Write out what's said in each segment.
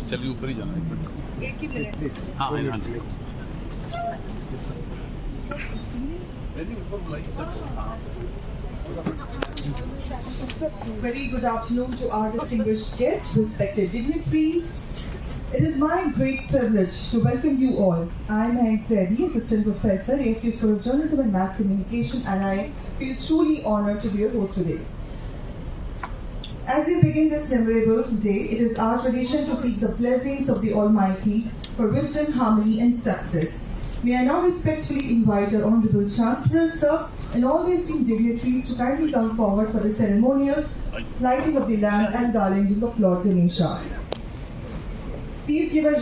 चलिए ऊपर ही जाना है। एक ही मिनट। हाँ हाँ Very good afternoon to our distinguished guests, respected dignitaries. It is my great privilege to welcome you all. I am Hank Zedi, Assistant Professor, AFT School of Journalism and Mass Communication, and I feel truly honored to be your host today. As we begin this memorable day, it is our tradition to seek the blessings of the Almighty for wisdom, harmony, and success. May I now respectfully invite our Honorable Chancellor, Sir, and all the esteemed dignitaries to kindly come forward for the ceremonial lighting of the lamp and garlanding of Lord Ganesha. Please give a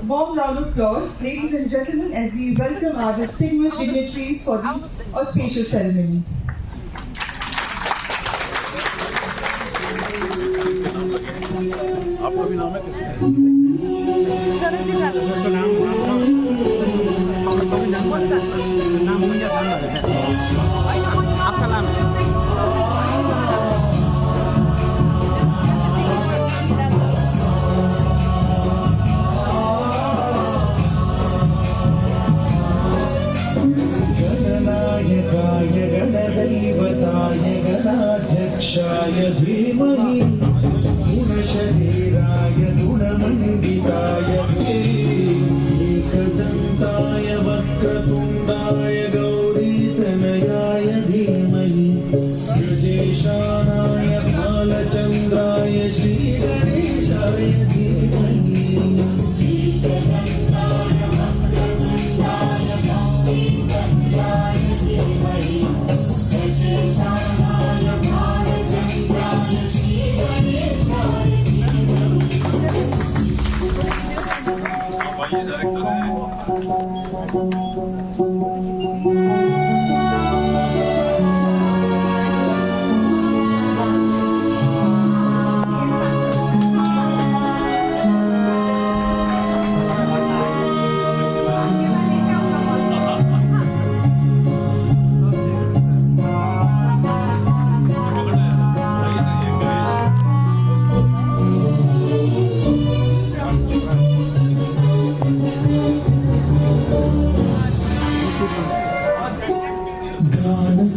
warm round of applause, ladies and gentlemen, as we welcome our distinguished dignitaries for the auspicious ceremony. आपका भी नाम है किसका? नाम मुझे आपका नाम है? गणनायकाय गणदैवताय गणाध्यक्षाय धीमहि गुणशरीराय गुणमण्डिताय एकदन्ताय वक्रतुण्डाय गौरीतनयाय धीमहि गजेशानाय बालचन्द्राय श्रीगणेशाय धीमहि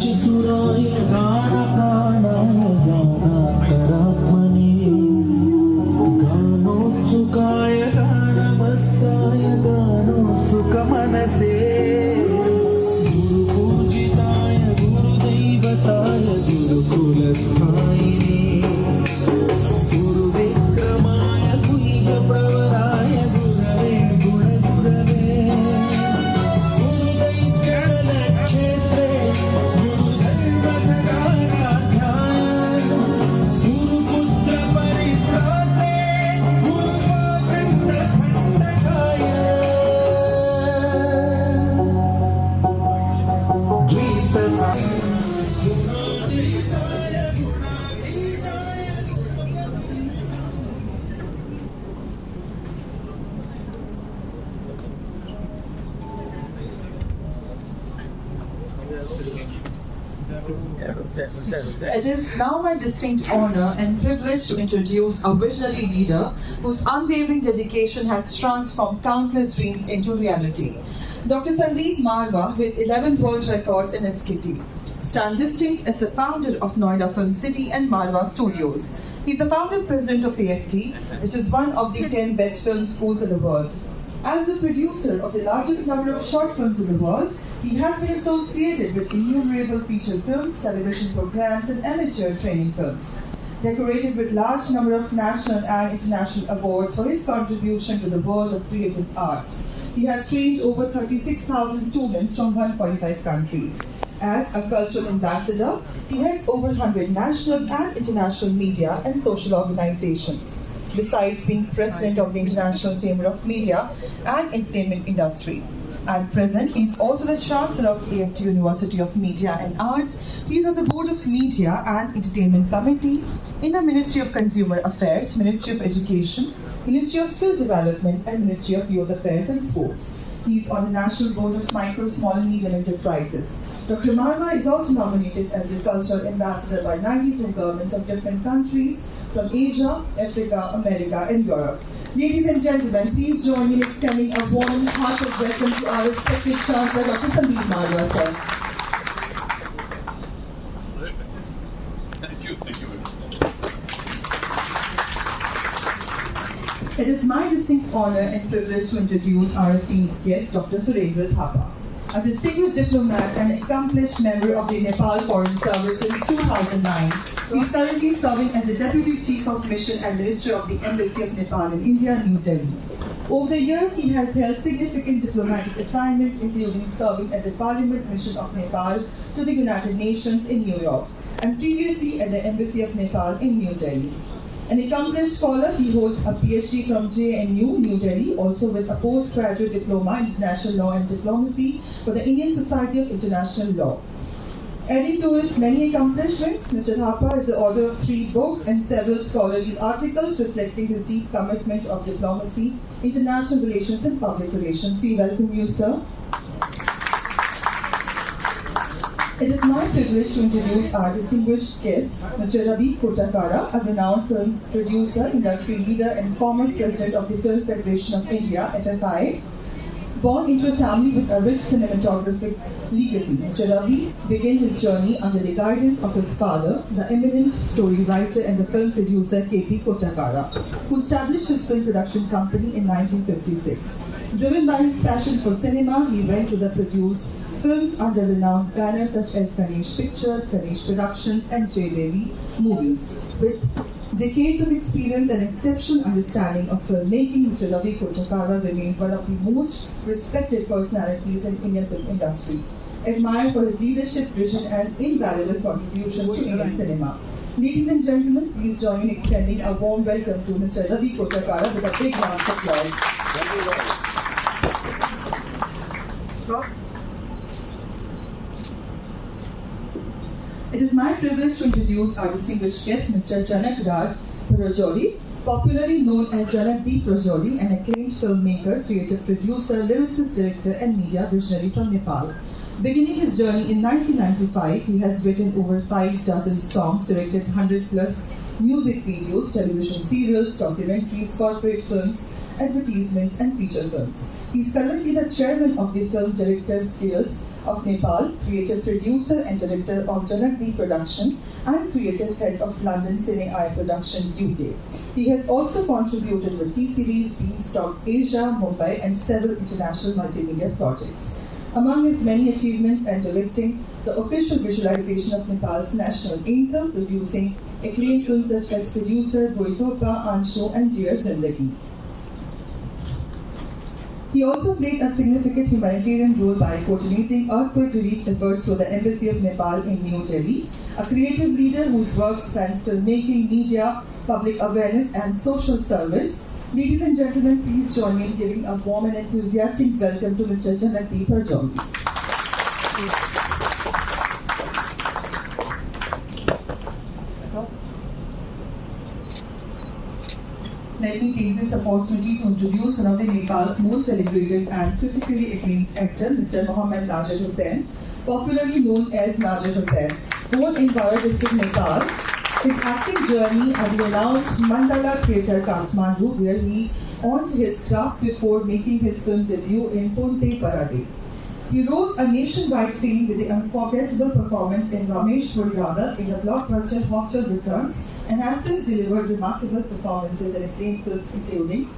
चतुराय गानकानाय गानान्तरात्मने गानोत्सुकाय गानबद्धाय गानोत्सुकमनसे गुरुपूजिताय गुरुदैवताय गुरुकुलस्थायिने गुरुविक्रमाय गुह्यप्रवराय गुरवे गुणगुरवे गुरुदैत्यक्षेत्रे It is now my distinct honor and privilege to introduce a visionary leader whose unwavering dedication has transformed countless dreams into reality. Dr. Sandeep Marwa, with 11 world records in his kitty, stands distinct as the founder of Noida Film City and Marwa Studios. He is the founder president of AFT, which is one of the 10 best film schools in the world. As the producer of the largest number of short films in the world, he has been associated with innumerable feature films, television programs, and amateur training films. Decorated with large number of national and international awards for his contribution to the world of creative arts. He has trained over 36,000 students from 145 countries. As a cultural ambassador, he heads over 100 national and international media and social organizations, besides being president of the International Chamber of Media and Entertainment Industry. At present, he is also the Chancellor of AFT University of Media and Arts. He is on the Board of Media and Entertainment Committee in the Ministry of Consumer Affairs, Ministry of Education, Ministry of Skill Development, and Ministry of Youth Affairs and Sports. He is on the National Board of Micro, Small and Medium Enterprises. Dr. Marwa is also nominated as the Cultural Ambassador by 92 governments of different countries from Asia, Africa, America, and Europe. Ladies and gentlemen, please join me in extending a warm, heartfelt welcome to our respected Chancellor, Dr. Sandeep Malwa, sir. Thank you very much. It is my distinct honor and privilege to introduce our esteemed guest, Dr. Surendra Thapa. A distinguished diplomat and accomplished member of the Nepal Foreign Service since 2009, he is currently serving as the Deputy Chief of Mission and Minister of the Embassy of Nepal in India, New Delhi. Over the years, he has held significant diplomatic assignments, including serving at the Parliament Mission of Nepal to the United Nations in New York, and previously at the Embassy of Nepal in New Delhi. An accomplished scholar, he holds a PhD from JNU, New Delhi, also with a postgraduate diploma in international law and diplomacy for the Indian Society of International Law. Adding to his many accomplishments, Mr. Thapa is the author of 3 books and several scholarly articles reflecting his deep commitment of diplomacy, international relations, and public relations. We welcome you, sir. It is my privilege to introduce our distinguished guest, Mr. Ravi Kotakara, a renowned film producer, industry leader, and former president of the Film Federation of India, FFI. Born into a family with a rich cinematographic legacy, Mr. Ravi began his journey under the guidance of his father, the eminent story writer and the film producer K.P. Kotakara, who established his film production company in 1956. Driven by his passion for cinema, he went to produce films under renowned banners such as Ganesh Pictures, Ganesh Productions, and J. Devi Movies. With decades of experience and exceptional understanding of filmmaking, Mr. Ravi Kotakara remained one of the most respected personalities in Indian film industry, admired for his leadership, vision, and invaluable contributions to Indian cinema. Ladies and gentlemen, please join me in extending a warm welcome to Mr. Ravi Kotakara with a big round of applause. Thank you very much. It is my privilege to introduce our distinguished guest, Mr. Janak Raj Rajori, popularly known as Janak D. Rajori, an acclaimed filmmaker, creative producer, lyricist, director, and media visionary from Nepal. Beginning his journey in 1995, he has written over 5 songs, directed 100+ music videos, television serials, documentaries, corporate films, advertisements, and feature films. He is currently the chairman of the Film Directors Guild of Nepal, creative producer and director of Janak D Production, and creative head of London Cine Eye Production UK. He has also contributed with T-Series, Beanstalk Asia, Mumbai, and several international multimedia projects. Among his many achievements and directing the official visualization of Nepal's national anthem, producing acclaimed films such as Producer, Goitopa, Anshu, and Dear Zindagi. He also played a significant humanitarian role by coordinating earthquake relief efforts for the Embassy of Nepal in New Delhi, a creative leader whose work spans filmmaking, media, public awareness, and social service. Ladies and gentlemen, please join me in giving a warm and enthusiastic welcome to Mr. Janak D. Rajori. Let me take this opportunity to introduce one of the Nepal's most celebrated and critically acclaimed actor, Mr. Mohammad Najat Hussain, popularly known as Najat Hussain. Born in Bara district, Nepal, his acting journey at the renowned Mandala Theatre, Kathmandu, where he honed his craft before making his film debut in Ponte Parade. He rose a nationwide fame with the unforgettable performance in Ramesh Puri in the blockbuster Hostel Returns, and has since delivered remarkable performances in acclaimed films including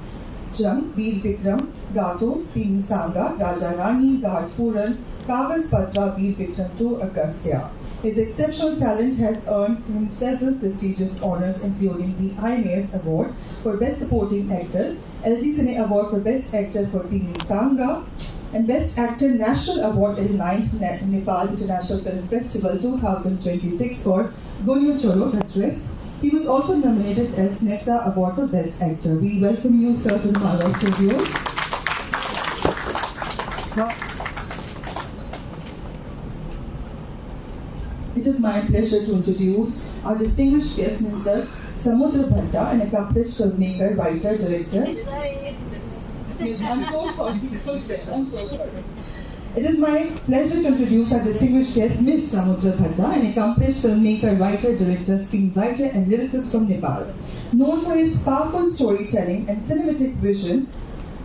Jung, Veer Vikram, Gato, Pini Sanga, Raja Rani, Gardpuran, Kagas Patra, Veer Vikram II, Agastya. His exceptional talent has earned him several prestigious honors, including the INAS Award for Best Supporting Actor, LG Cine Award for Best Actor for Pini Sanga, and Best Actor National Award at the 9th Nepal International Film Festival 2026 for Gonyo Cholo Dhatres. He was also nominated as Nectar Award for Best Actor. We welcome you, sir, to the Malwa Studios. It is my pleasure to introduce our distinguished guest, Mr. Samudra Bhatta, an accomplished filmmaker, writer, director. I'm so sorry. I'm so sorry. It is my pleasure to introduce our distinguished guest, Ms. Samudra Bhatta, an accomplished filmmaker, writer, director, screenwriter, and lyricist from Nepal. Known for his powerful storytelling and cinematic vision,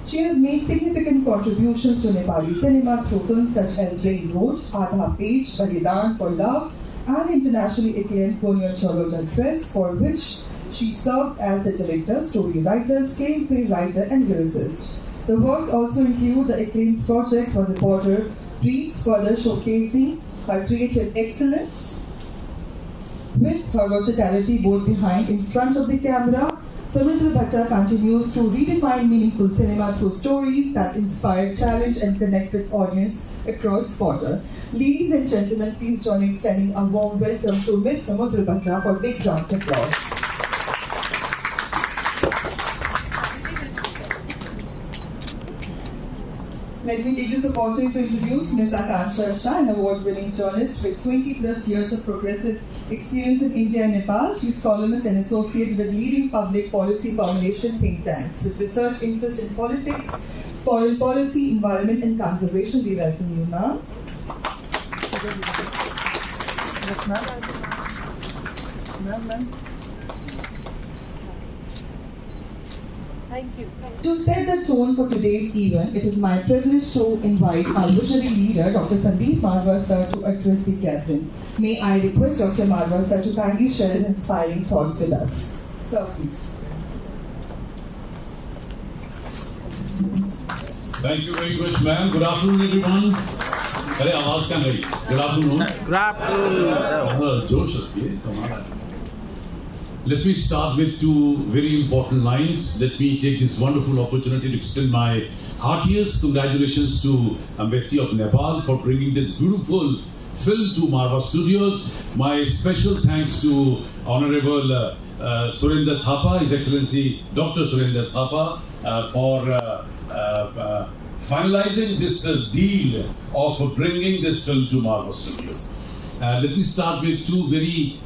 she has made significant contributions to Nepali cinema through films such as Rain Road, Aadha Page, Balidan for Love, and internationally acclaimed Konyo Cholo Dress, for which she served as the director, story writer, screenplay writer, and lyricist. The works also include the acclaimed project Where the Border Breathes, further showcasing her creative excellence with her versatility both behind and in front of the camera. Samudra Bhatta continues to redefine meaningful cinema through stories that inspire, challenge, and connect with audience across border. Ladies and gentlemen, please join me in extending a warm welcome to Ms. Samudra Bhatta for a big round of applause. Let me take this opportunity to introduce Ms. Akanksha Shah, an award-winning journalist with 20 plus years of progressive experience in India and Nepal. She's columnist and associate with leading public policy formulation think tanks with research interest in politics, foreign policy, environment, and conservation. We welcome you, ma'am. Ma'am. Thank you. To set the tone for today's event, it is my privilege to invite our visionary leader, Dr. Sandeep Marwah sir, to address the gathering. May I request Dr. Marwah sir to kindly share his inspiring thoughts with us. Sir, please. Thank you very much, ma'am. Good afternoon, everyone. अरे आवाज कहाँ गई? Good afternoon. Good afternoon. जोश रखिए, कमाल है. Let me start with two very important lines. Let me take this wonderful opportunity to extend my heartiest congratulations to Embassy of Nepal for bringing this beautiful film to Marwah Studios. My special thanks to Honorable Surendra Thapa, His Excellency Dr. Surendra Thapa, for finalizing this deal of bringing this film to Marwah Studios. Let me start with two very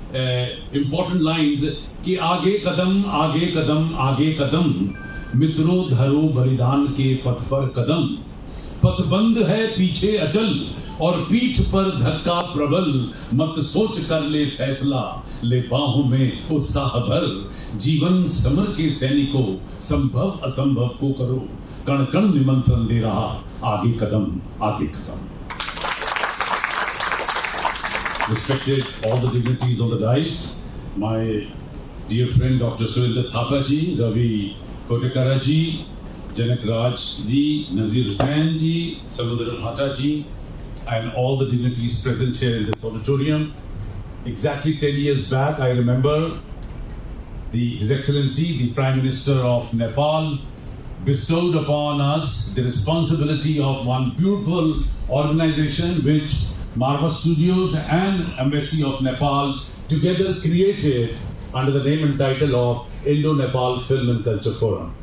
important lines कि आगे कदम आगे कदम आगे कदम मित्रों धरो बलिदान के पथ पर कदम पथबंद है पीछे अचल और पीठ पर धक्का प्रबल मत सोच कर ले फैसला ले बाहों में उत्साह भर जीवन समर के सैनिकों संभव असंभव को करो कण कण निमंत्रण दे रहा आगे कदम आगे कदम. Respected all the dignitaries on the dais, my dear friend Dr. Surendra Thapa ji, Ravi Kotekara ji, Janak Raj ji, Nazir Hussain ji, Samudra Bhatta ji, and all the dignitaries present here in this auditorium. Exactly 10 years back, I remember His Excellency, the Prime Minister of Nepal, bestowed upon us the responsibility of one beautiful organization which Marwah Studios and Embassy of Nepal together created under the name and title of Indo-Nepal Film and Culture Forum.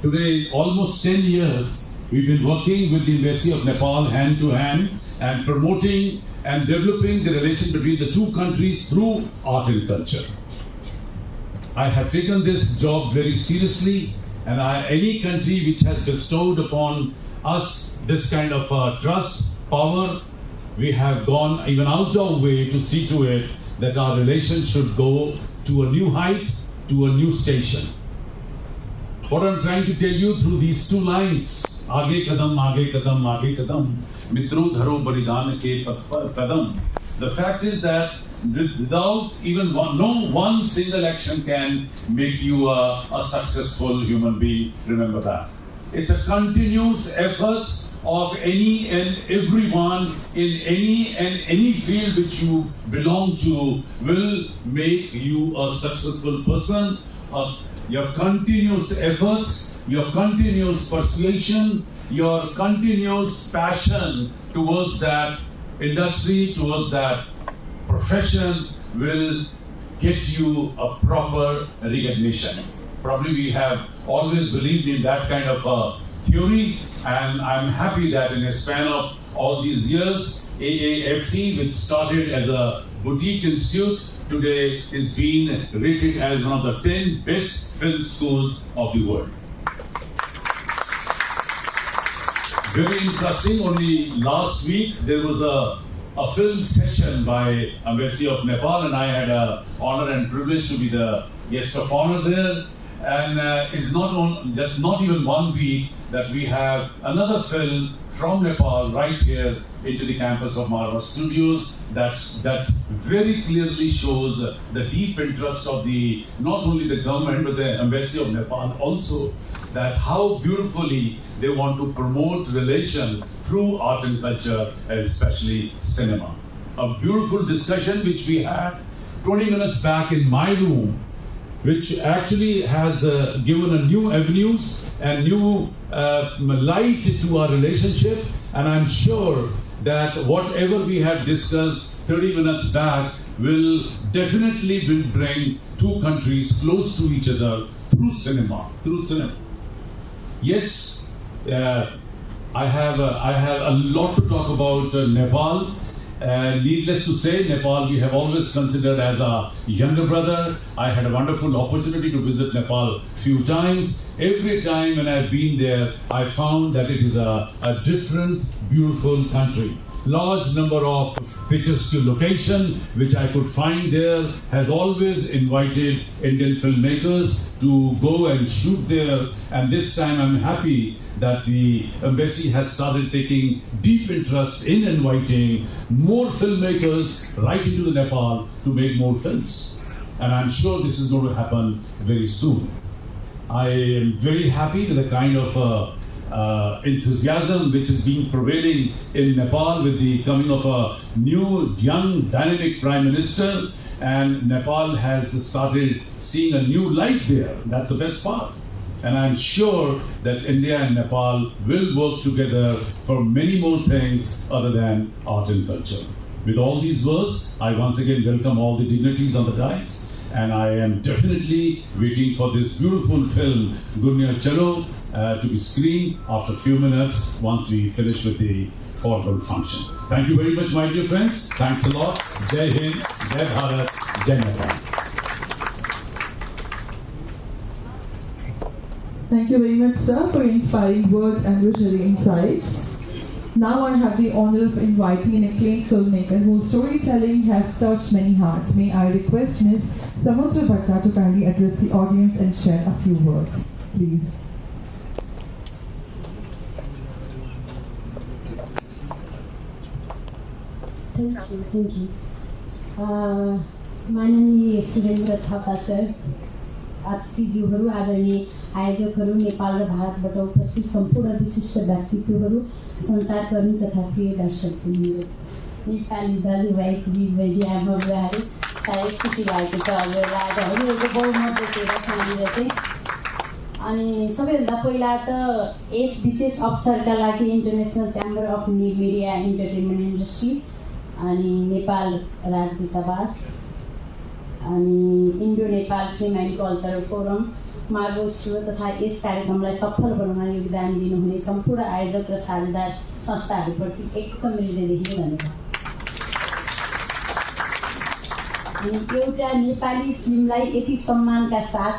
Today, almost 10 years, we've been working with the Embassy of Nepal hand to hand and promoting and developing the relation between the two countries through art and culture. I have taken this job very seriously, and any country which has bestowed upon us this kind of trust, power, we have gone even out of our way to see to it that our relations should go to a new height, to a new station. What I'm trying to tell you through these two lines, आगे कदम आगे कदम आगे कदम मित्रों धरो बलिदान के पथ पर कदम. The fact is that without even one single action can make you a successful human being. Remember that. It's a continuous effort of any and everyone in any field which you belong to will make you a successful person. Your continuous efforts, your continuous persuasion, your continuous passion towards that industry, towards that profession will get you a proper recognition. Probably we have always believed in that kind of theory, and I'm happy that in a span of all these years, AAFT, which started as a boutique institute, today is being rated as one of the 10 best film schools of the world. very interesting. Only last week there was a film session by Embassy of Nepal, and I had a honor and privilege to be the guest of honor there. And it's just not even 1 week that we have another film from Nepal right here into the campus of Marva Studios. That very clearly shows the deep interest of not only the government but the Embassy of Nepal also, that how beautifully they want to promote relation through art and culture, and especially cinema. A beautiful discussion which we had 20 minutes back in my room, which actually has given a new avenues and new light to our relationship. And I'm sure that whatever we have discussed 30 minutes back will definitely bring two countries close to each other through cinema. Yes, I have a lot to talk about Nepal. Needless to say, Nepal we have always considered as a younger brother. I had a wonderful opportunity to visit Nepal few times. Every time when I've been there, I found that it is a different, beautiful country. Large number of pictures to location which I could find there has always invited Indian filmmakers to go and shoot there, and this time I'm happy that the embassy has started taking deep interest in inviting more filmmakers right into the Nepal to make more films, and I'm sure this is going to happen very soon. I am very happy with the kind of enthusiasm which is being prevailing in Nepal with the coming of a new, young, dynamic Prime Minister, and Nepal has started seeing a new light there. That's the best part. And I'm sure that India and Nepal will work together for many more things other than art and culture. With all these words, I once again welcome all the dignitaries on the dais, and I am definitely waiting for this beautiful film, Gunnia Chalo, to be screened after a few minutes once we finish with the formal function. Thank you very much, my dear friends. Thanks a lot. Jai Hind, Jai Bharat, Jai Nepal. Thank you very much, sir, for inspiring words and visionary insights. Now I have the honor of inviting an acclaimed filmmaker whose storytelling has touched many hearts. May I request Ms. Samudra Bhatta to kindly address the audience and share a few words, please. Thank you. माननीय Surendra Thapa sir, अतिथिज्यूहरू, आदरणीय आयोजकहरू, नेपाल र भारतबाट उपस्थित सम्पूर्ण विशिष्ट व्यक्तित्वहरू, सञ्चारकर्मी तथा प्रिय दर्शकहरू, नेपाली दाजुभाइ दिदीबहिनी आमा बुवाहरू, साह्रै खुसी लागेको छ हजुरलाई आज हजुरहरूको बहुमत देखेर सुनेर चाहिँ। अनि सबैभन्दा पहिला त यस विशेष अवसरका लागि international chamber of media entertainment industry अनि नेपाल राजदूतावास अनि Indo Nepal film end cultural forum, मार्गो स्टुडियो तथा यस कार्यक्रमलाई सफल बनाउन योगदान दिनुहुने सम्पूर्ण आयोजक र साझेदार संस्थाहरूप्रति एकदम हृदयदेखि धन्यवाद। अनि एउटा नेपाली फिल्मलाई यति सम्मानका साथ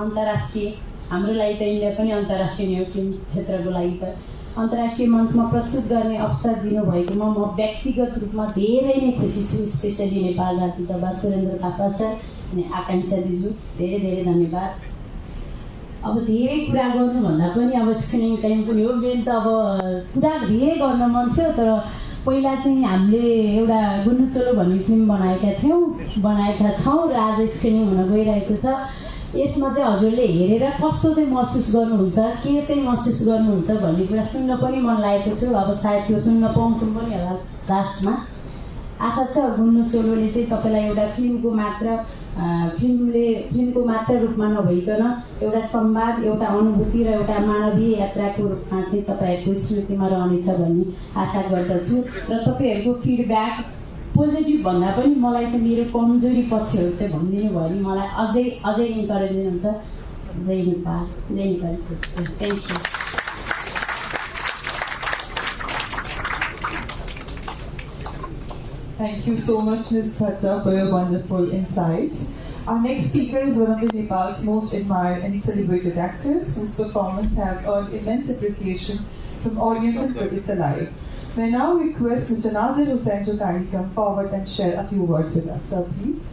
अन्तर्राष्ट्रिय, हाम्रो लागि त इन्डिया पनि अन्तर्राष्ट्रिय हो फिल्म क्षेत्रको लागि त, अन्तर्राष्ट्रिय मञ्चमा प्रस्तुत गर्ने अवसर दिनुभएकोमा म व्यक्तिगत रूपमा धेरै नै खुसी छु। स्पेसली नेपाल राजदूतावा सुरेन्द्र थापा सर अनि आकांक्षा दिजु, धेरै धेरै धन्यवाद। अब धेरै कुरा गर्नुभन्दा पनि अब स्क्रिनिङ टाइम पनि हो, मेन त अब कुरा धेरै गर्न मन थियो, तर पहिला चाहिँ हामीले एउटा गुन्नु चलो भन्ने फिल्म बनाएका छौँ र आज स्क्रिनिङ हुन गइरहेको छ। यसमा चाहिँ हजुरले हेरेर कस्तो चाहिँ महसुस गर्नुहुन्छ, के चाहिँ महसुस गर्नुहुन्छ भन्ने कुरा सुन्न पनि मन लागेको छु। अब सायद त्यो सुन्न पाउँछौँ पनि होला लास्टमा। आशा छ गुन्नु चोलोले चाहिँ तपाईँलाई एउटा फिल्मको मात्र रूपमा नभइकन एउटा संवाद, एउटा अनुभूति र एउटा मानवीय यात्राको रूपमा चाहिँ तपाईँहरूको स्मृतिमा रहनेछ भन्ने आशा गर्दछु। र तपाईँहरूको फिडब्याक पोजिटिभ भन्दा पनि मलाई चाहिँ मेरो कमजोरी पक्षहरू चाहिँ भनिदिनु भयो भने मलाई अझै इन्करेजमेन्ट हुन्छ। जय नेपाल, जय Nepal. Thank you. Thank you so much, Ms. Bhatta, for your wonderful insights. Our next speaker is one of the Nepal's most admired and celebrated actors, whose performance have earned immense appreciation from audience and critics alike. May I now request Mr. Nazir Hussain to kindly come forward and share a few words with us. Sir, please.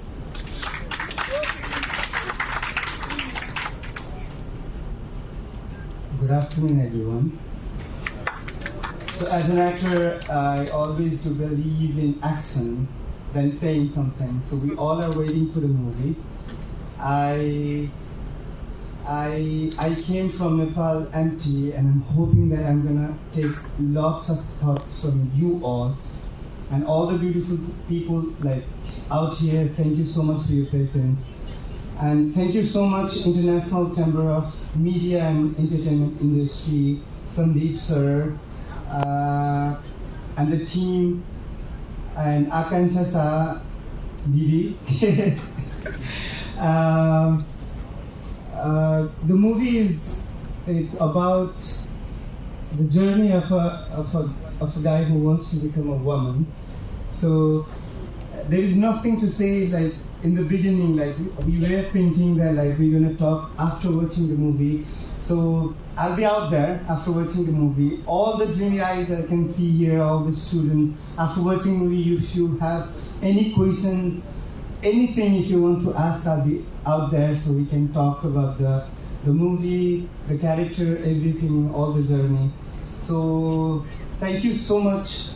Good afternoon, everyone. So as an actor, I always do believe in action than saying something. So we all are waiting for the movie. I came from Nepal empty, and I'm hoping that I'm gonna take lots of thoughts from you all and all the beautiful people like out here. Thank you so much for your patience. And thank you so much, International Chamber of Media and Entertainment Industry, Sandeep sir, and the team, and Akansha sa Didi. The movie it's about the journey of a guy who wants to become a woman. So there is nothing to say like in the beginning, like we were thinking that like we're gonna talk after watching the movie. So I'll be out there after watching the movie. All the dreamy eyes I can see here, all the students, after watching the movie, if you have any questions, anything if you want to ask, I'll be out there so we can talk about the movie, the character, everything, all the journey. So thank you so much,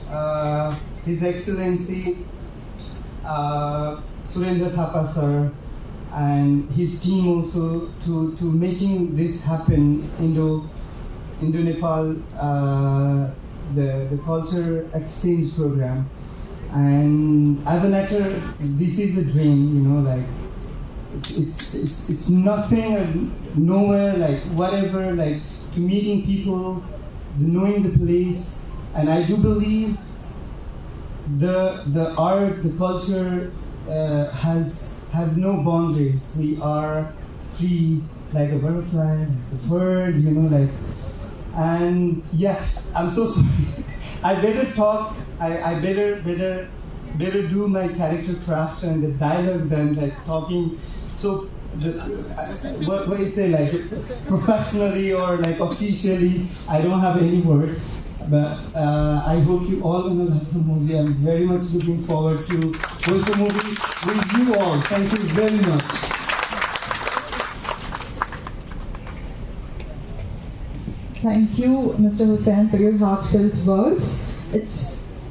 His Excellency Surendra Thapa sir and his team also to making this happen, Indo-Nepal, the culture exchange program. And as an actor, this is a dream, you know, like it's nothing, nowhere, like whatever, like to meeting people, knowing the place, and I do believe the art, the culture has no boundaries. We are free like a butterfly, like a bird, you know, like. And yeah, I'm so sorry. I better talk. I better do my character craft and the dialogue than like talking. So what do you say, like professionally or like officially? I don't have any words. But I hope you all gonna like the movie. I'm very much looking forward to watch the movie with you all. Thank you very much. Thank you, Mr. Hussain, for your heartfelt words.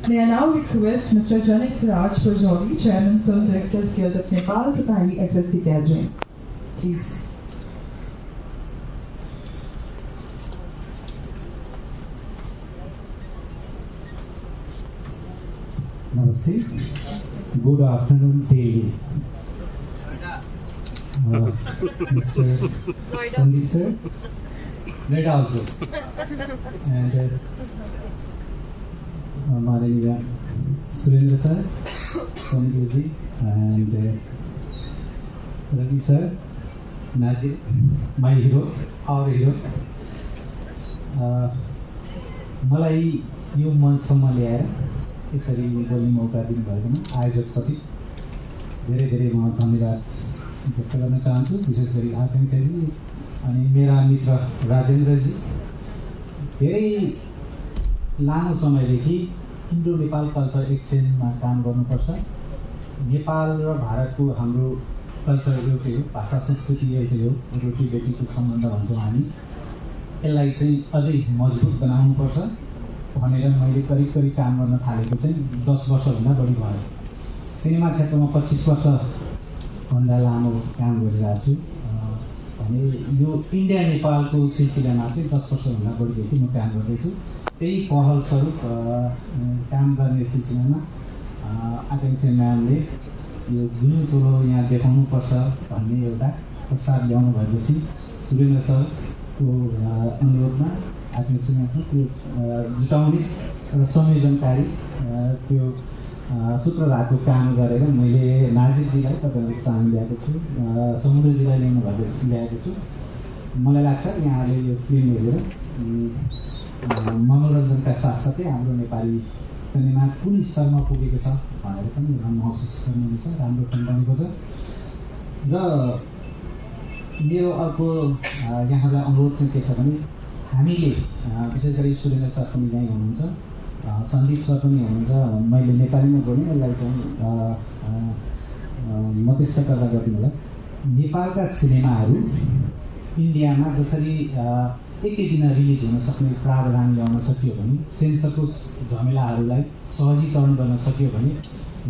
May I now request Mr. Janak Raj Pajori, Chairman, Film Directors Guild of Nepal, to kindly address the gathering. Please. Namaste. Good afternoon, daily. Mr. Sandeep sir, right also. And Maharajya Surendra sir, Sandeep ji, and Ravi sir, Nazir, my hero, our hero. मलाई यो मञ्चसम्म ल्याएर यसरी बोल्ने मौका दिनुभएकोमा आयोजकप्रति धेरै धेरै म धन्यवाद व्यक्त गर्न चाहन्छु, विशेष गरी आकाङ्क्षाजी अनि मेरा मित्र राजेन्द्रजी। धेरै लामो समयदेखि इन्डो नेपाल कल्चर एक्सचेन्जमा काम गर्नुपर्छ। नेपाल र भारतको हाम्रो कल्चर एउटै हो, भाषा संस्कृति एउटै हो, रोटी बेटीको सम्बन्ध भन्छौँ हामी। यसलाई चाहिँ अझै मजबुत बनाउनुपर्छ भनेर मैले करिब करिब काम गर्न थालेको चाहिँ 10 वर्षभन्दा बढी भयो। सिनेमा क्षेत्रमा 25 वर्षभन्दा लामो काम गरिरहेको छु भने यो इन्डिया नेपालको सिलसिलामा चाहिँ 10 वर्षभन्दा बढीदेखि म काम गर्दैछु। त्यही पहल स्वरूप काम गर्ने सिलसिलामा आकाङ्क्षा म्यामले यो गुल्मी चोलो यहाँ देखाउनुपर्छ भन्ने एउटा प्रस्ताव ल्याउनु भएपछि सुरेन्द्र सरको अनुरोधमा आकाङ्क्षा त्यो जुटाउने र संयोजनकारी त्यो सूत्रधारको काम गरेर मैले नाजिरजीलाई तपाईँहरूको सामु ल्याएको छु, समुद्रजीलाई ल्याएको छु। मलाई लाग्छ यहाँले यो फिल्म हेरेर मनोरञ्जनका साथसाथै हाम्रो नेपाली सिनेमा कुन स्तरमा पुगेको छ भनेर पनि महसुस गर्नुहुन्छ। राम्रो फिल्म बनेको छ र मेरो अर्को यहाँलाई अनुरोध चाहिँ के छ भने हामीले विशेष गरी सुरेन्द्र सर पनि यहीँ हुनुहुन्छ, सन्दीप सर पनि हुनुहुन्छ। मैले नेपालीमा बोलेँ, यसलाई चाहिँ मध्यस्थ गर्दा गरिदिनु होला। नेपालका सिनेमाहरू इन्डियामा जसरी एकै दिन रिलिज हुन सक्ने प्रावधान ल्याउन सकियो भने, सेन्सरको झमेलाहरूलाई सहजीकरण गर्न सकियो भने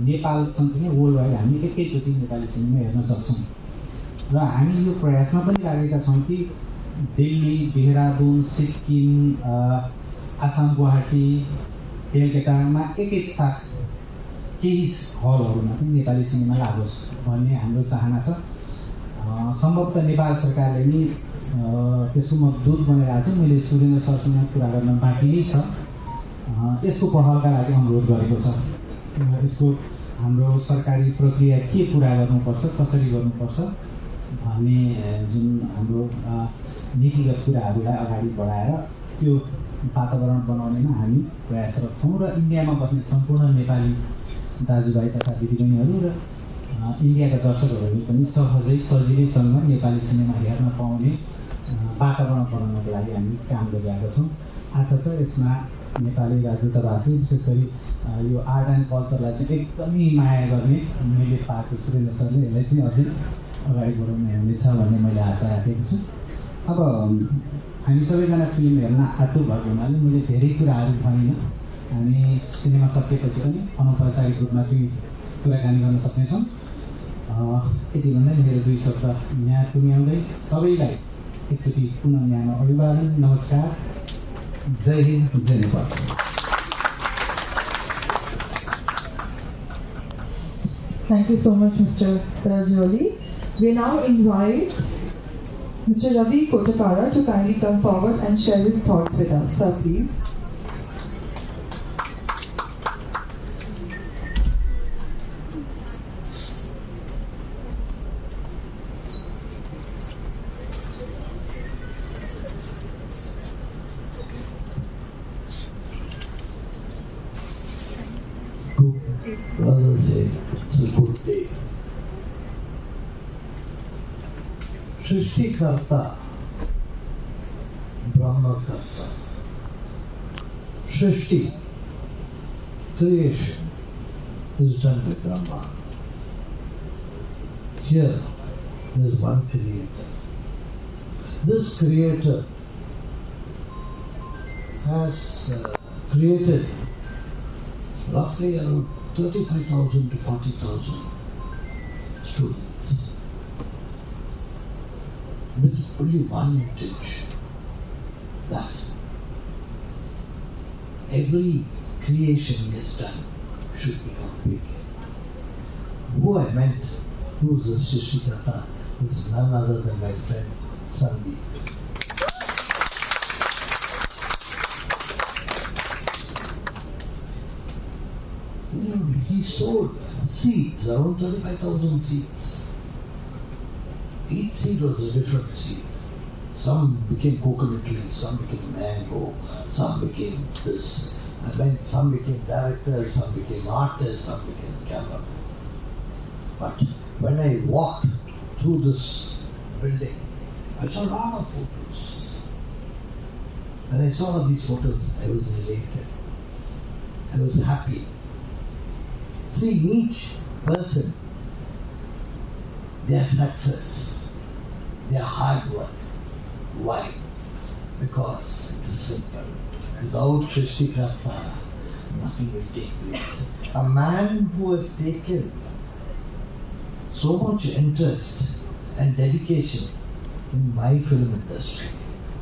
नेपाल सँगसँगै वर्ल्ड वाइड हामी एकैचोटि नेपाली सिनेमा हेर्न सक्छौँ। र हामी यो प्रयासमा पनि लागेका छौँ कि दिल्ली, देहरादुन, सिक्किम, आसाम, गुवाहाटी, कलकत्तामा एकैसाथ केही हलहरूमा चाहिँ नेपाली सिनेमा लागोस् भन्ने हाम्रो चाहना छ। सम्भवतः नेपाल सरकारले नि त्यसको म दूत बनेर आएको छु। मैले सुरेन्द्र सरसँग कुरा गर्न बाँकी नै छ। यसको पहलका लागि अनुरोध गरेको छ। यसको हाम्रो सरकारी प्रक्रिया के पुरा गर्नुपर्छ, कसरी गर्नुपर्छ भन्ने जुन हाम्रो नीतिगत कुराहरूलाई अगाडि बढाएर त्यो वातावरण बनाउनेमा हामी प्रयासरत छौँ। र इन्डियामा बस्ने सम्पूर्ण नेपाली दाजुभाइ तथा दिदीबहिनीहरू र इन्डियाका दर्शकहरूले पनि सहजै सजिलैसँग नेपाली सिनेमा हेर्न पाउने वातावरण बनाउनको लागि हामी काम गरिरहेका छौँ। आशा छ यसमा नेपाली राजदूतावासले विशेष गरी यो आर्ट एन्ड कल्चरलाई चाहिँ एकदमै माया गर्ने मैले पाएको सुरेन्द्र सरले यसलाई चाहिँ अझै अगाडि बढाउनु हुनेछ भन्ने मैले आशा राखेको छु। अब हामी सबैजना फिल्म हेर्न आतुर भएको हुनाले मैले धेरै कुराहरू भनिनँ। हामी सिनेमा सकिएपछि पनि अनौपचारिक रूपमा चाहिँ कुराकानी गर्न सक्नेछौँ। यति भन्दै मेरो 2 शब्द यहाँ टुङ्ग्याउँदै सबैलाई एकचोटि पुनः न्यानो अभिवादन, नमस्कार, जय हिन्द, जय Nepal. Thank you so much, Mr. Tarajoli. We now invite Mr. Ravi Kotakara to kindly come forward and share his thoughts with us. Sir, please. Brother said it's a good day. Srishtikarta, Brahmakarta. Srishti, creation, is done by Brahma. Here, there is one creator. This creator has created roughly around 35,000 to 40,000 students with only one intention, that every creation he has done should be completed. Who I meant, who is the Srishtikarta, is none other than my friend Sandeep. He sowed seeds, around 35,000 seeds. Each seed was a different seed. Some became coconut trees, some became mango, some became this. And then some became directors, some became artists, some became camera. But when I walked through this building, I saw a lot of photos. When I saw all these photos, I was elated. I was happy. See, each person, their success, their hard work. Why? Because it is simple. Without Srishtikarta, nothing will take place. A man who has taken so much interest and dedication in my film industry.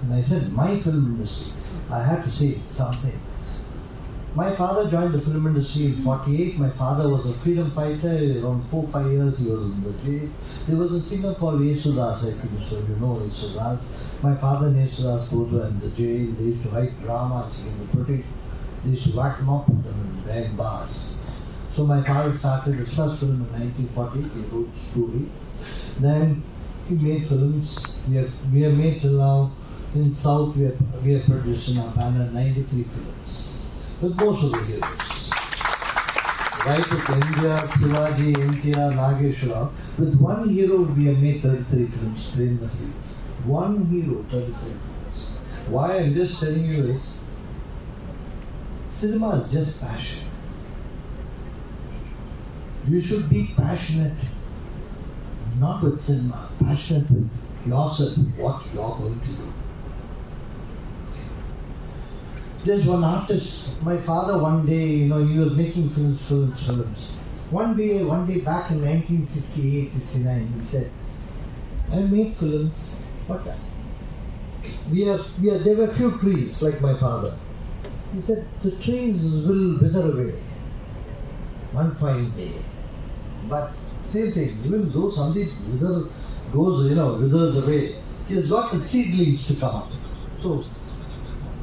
And I said my film industry, I have to say something. My father joined the film industry in 48. My father was a freedom fighter. Around 4-5 years he was in the jail. There was a singer called Yesudas, I think so. You know Yesudas. My father and Yesudas both were in the jail. They used to write dramas in the British. They used to whack them up and behind bars. So my father started his first film in 1940. He wrote a story. Then he made films. We have made till now. In South we have produced in our banner 93 films. With most of the heroes. Right with India, Shivaji, NTR, Nageshwara. With one hero we have made 33 films, Prem Nasir. One hero, 33 films. Why I'm just telling you is, cinema is just passion. You should be passionate, not with cinema, passionate with yourself, what you're going to do. There's one artist, my father one day, he was making films. One day back in 1968, 69, he said, I make films, but there were few trees like my father. He said, the trees will wither away one fine day. But same thing, even though something withers away, he has got the seedlings to come up. So,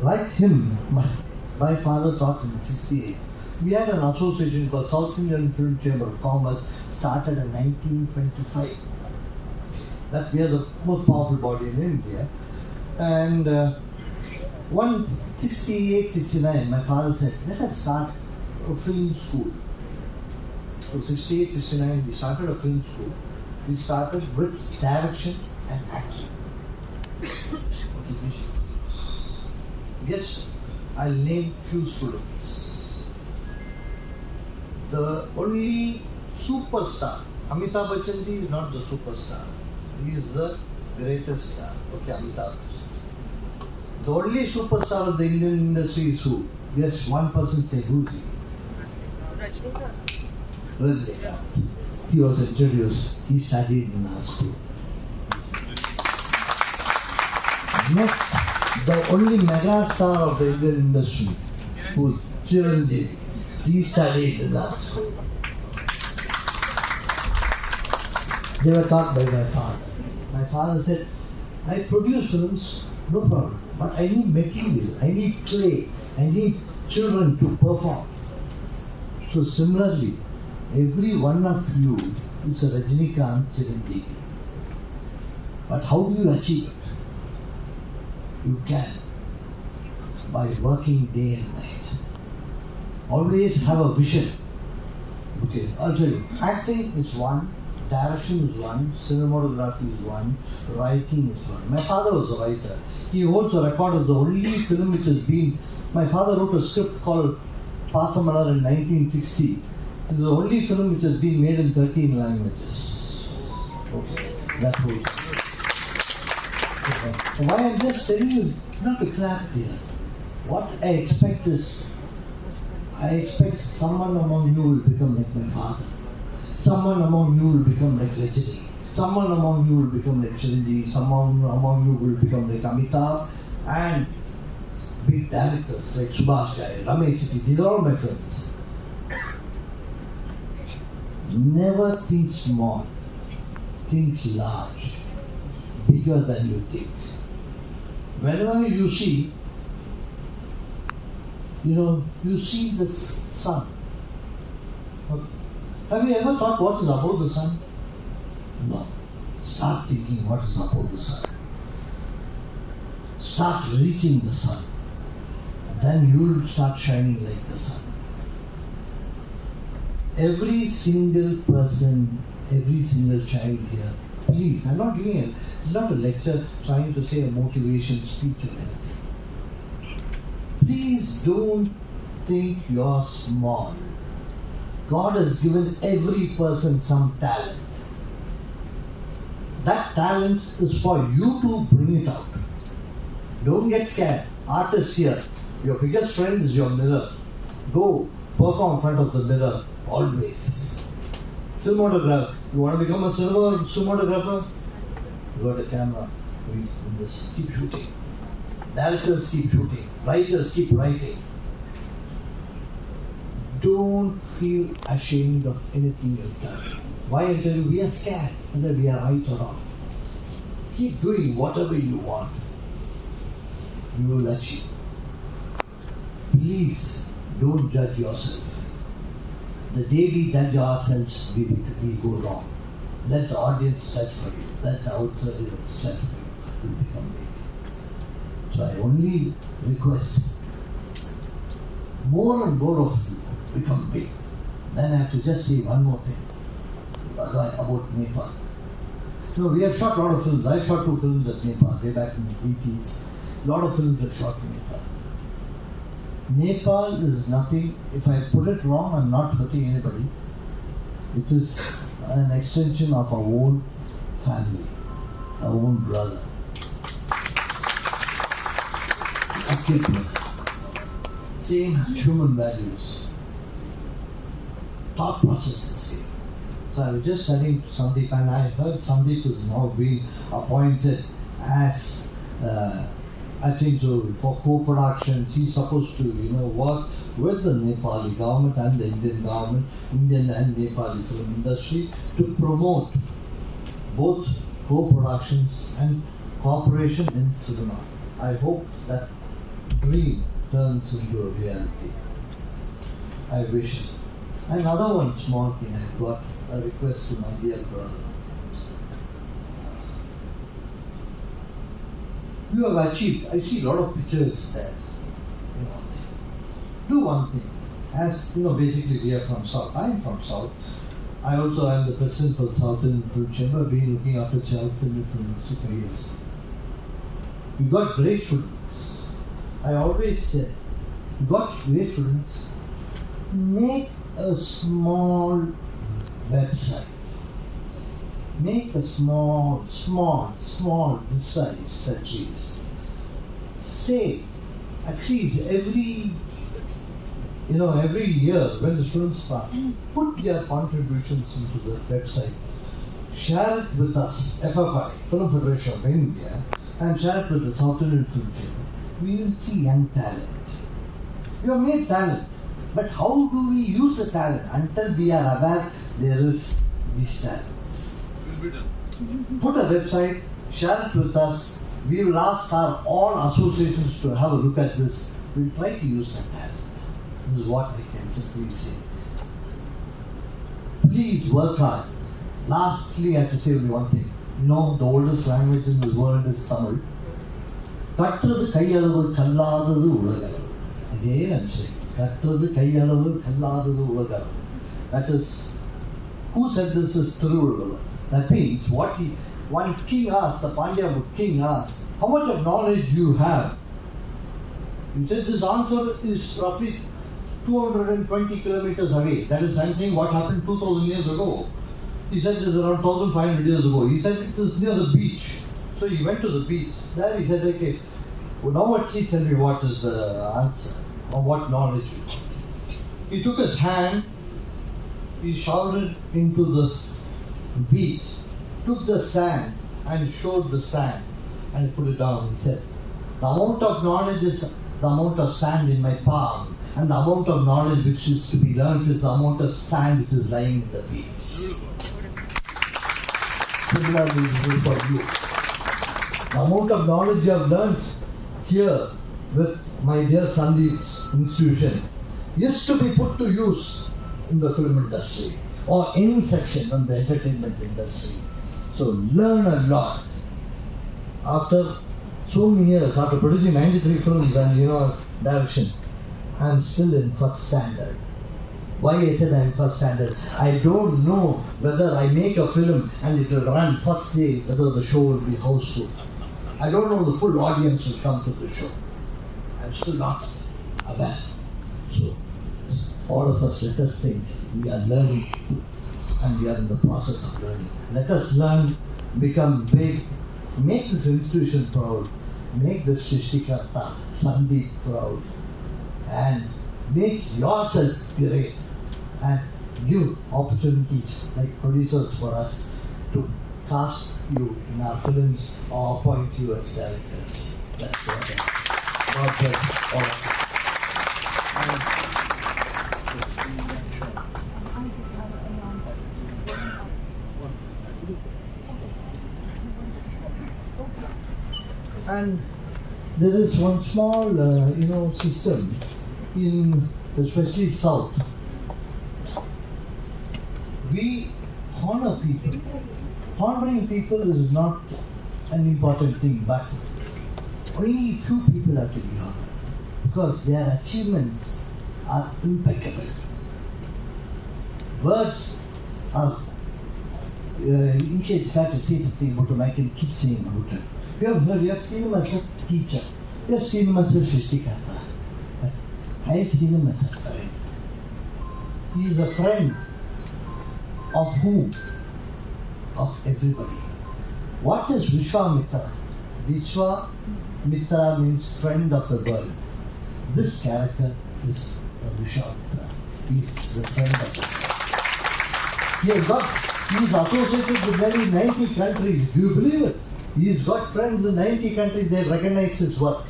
like him, my father taught in 68. We had an association called South Indian Film Chamber of Commerce, started in 1925. That we are the most powerful body in India. And 68, 69, my father said, let us start a film school. So 68, 69, we started a film school. We started with direction and acting. Yes, I'll name few students. The only superstar, Amitabh Bachchan ji is not the superstar. He is the greatest star. Okay, Amitabh Bachchan. The only superstar of the Indian industry is who? Yes, one person say who is he? Rajinikanth. He was introduced. He studied in our school. Next, the only mega star of the Indian industry, who Chiranjeevi. He studied in our school. They were taught by my father. My father said, I produce films, no problem, but I need material, I need clay, I need children to perform. So similarly, every one of you is a Rajinikanth Chiranjeevi. But how do you achieve it? You can by working day and night. Always have a vision. Okay, I'll tell you. Acting is one, direction is one, cinematography is one, writing is one. My father was a writer. He holds a record of the only film which has been. My father wrote a script called Pasamalar in 1960. It is the only film which has been made in 13 languages. Okay, that holds. Okay. Why I'm just telling you, not to clap here. What I expect is, I expect someone among you will become like my father. Someone among you will become like Rajini. Someone among you will become like Chiranjeevi. Someone among you will become like Amitabh. And big directors like Subhash Ghai, Ramesh Sippy. These are all my friends. Never think small. Think large. Bigger than you think. Whenever you see, you see the sun. Have you ever thought what is above the sun? No. Start thinking what is above the sun. Start reaching the sun. Then you will start shining like the sun. Every single person, every single child here, please, I'm not giving it. It's not a lecture trying to say a motivation speech or anything. Please don't think you're small. God has given every person some talent. That talent is for you to bring it out. Don't get scared. Artists here, your biggest friend is your mirror. Go perform in front of the mirror always. Cinematographer. You want to become a cinematographer? You got a camera. We just keep shooting. Directors keep shooting. Writers keep writing. Don't feel ashamed of anything you've done. Why I tell you, we are scared whether we are right or wrong. Keep doing whatever you want. You will achieve. Please don't judge yourself. The day we judge ourselves, we go wrong. Let the audience judge for you. Let the outsiders judge for you. You become big. So I only request more and more of you become big. Then I have to just say one more thing about Nepal. So we have shot a lot of films. I shot 2 films at Nepal way back in the 80s. lot of films are shot in Nepal. Nepal is nothing, if I put it wrong, I'm not hurting anybody. It is an extension of our own family, our own brother. A kid brother. Same human values. Thought process is the same. So I was just telling Sandeep, and I heard Sandeep is now being appointed as I think so for co-productions. He's supposed to, work with the Nepali government and the Indian government, Indian and Nepali film industry to promote both co-productions and cooperation in cinema. I hope that dream turns into a reality. I wish. Another one small thing, I got a request to my dear brother. You have achieved. I see a lot of pictures there. Do one thing. As basically we are from South. I'm from South. I also am the president for the South Indian Film Chamber. I've been looking after South Indian film industry for years. You got great students. I always say, you got great students. Make a small website. Make a small, this size at least. Say, at least every year when the students pass, put their contributions into the website. Share it with us, FFI, Film Federation of India, and share it with the South Indian Film Chamber. We will see young talent. You have made talent, but how do we use the talent until we are aware there is these talents? Put a website, share it with us. We will ask our all associations to have a look at this. We'll try to use that talent. This is what I can simply say. Please work hard. Lastly, I have to say only one thing. The oldest language in this world is Tamil. கற்றது கையளவு கல்லாதது உலகளவு. Again I'm saying, கற்றது கையளவு கல்லாதது உலகளவு. That is, who said this is Thiruvallur? That means one king asked, the Pandya king asked, how much of knowledge you have? He said this answer is roughly 220 kilometers away. That is, I'm saying what happened 2000 years ago. He said it is around 1500 years ago. He said it is near the beach. So he went to the beach. There he said, okay, well, now at least tell me what is the answer, or what knowledge you have. He took his hand, he showered into the beach, took the sand and showed the sand and he put it down. He said, the amount of knowledge is the amount of sand in my palm, and the amount of knowledge which is to be learned is the amount of sand which is lying in the beach. Similarly, it is for you. The amount of knowledge you have learned here with my dear Sandeep's institution is to be put to use in the film industry or any section in the entertainment industry. So learn a lot. After so many years, after producing 93 films and direction, I am still in first standard. Why I said I am first standard? I don't know whether I make a film and it will run first day, whether the show will be houseful. I don't know the full audience will come to the show. I'm still not aware. So all of us, let us think we are learning and we are in the process of learning. Let us learn, become big, make this institution proud, make the Srishtikarta Sandeep proud, and make yourself great and give opportunities like producers for us to cast you in our films or appoint you as directors. That's what God bless all of you. And there is one small, system in especially South. We honor people. Honoring people is not an important thing, but only few people have to be honored because their achievements are impeccable. Words are, in case if I have to say something about him, I can keep saying about him. You have seen him as a teacher. Yes, Srinivasa Srishtikarta. But I see him as a friend. He is a friend of whom? Of everybody. What is Vishwamitra? Vishwamitra means friend of the world. This character is the Vishwamitra. He is the friend of the world. He is associated with nearly 90 countries. Do you believe it? He's got friends in 90 countries. They recognize his work.